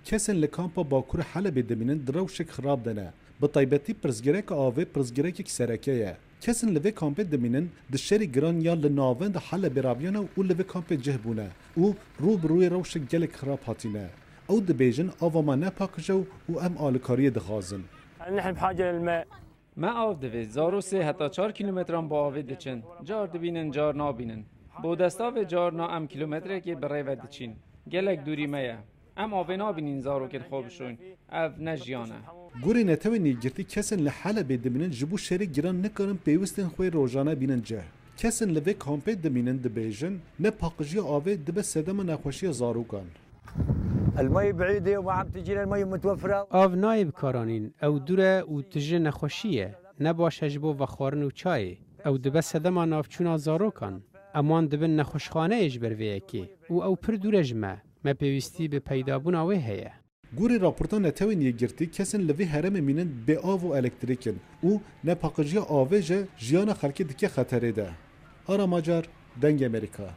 کسن لکامپا باکور حلب دمینن دروشک خراب دنه بطایبتی پرزگرک آوه پرزگرک سرکیه کسن لوی کامپ دمینن دشری گران یا لناوند حلب راویانه و لوی کامپ جهبونه و روبروی روشک گلک خراب هاتینه او دبیجن آوا ما نپاکجو و ام آلکاری دخازن نحن بحاجة للماء ما آف دوید زارو سه حتی 4 کیلومتران با آوه دچن جار دبینن جار نابینن با دستاو جار نا ام کیلومتره که برای ود چین گلک دوری مایه ام آوه نابینین زارو که خوب شون او نجیانه گوری نتوی نیگرتی کسن لحلب دمینن جبو شری گران نکارن پیوستن خوی روزانه بینن جه کسن لوی کامپ دمینن دبیجن نپاکجی آوه دبه سدم نخوشی زاروکان المي بعيدة وما عم تجينا المي متوفرة. آب نایب کارانین او دوره او تجه نخوشیه نباشه جبو و خورن و چای او دبه سدما نافچونا زاروکان امان دبن نخوشخانه اج برویه که او پر دوره جمع ما پیوستی به پیدابون آوه هیه گوری راپورتان نتوی نیگرتی کسن لوی هرم مینن به آو و الکتریکن او نپاکجی آوه جه جیان خلکی دکه خطره ده آراماجار دنگ امریکا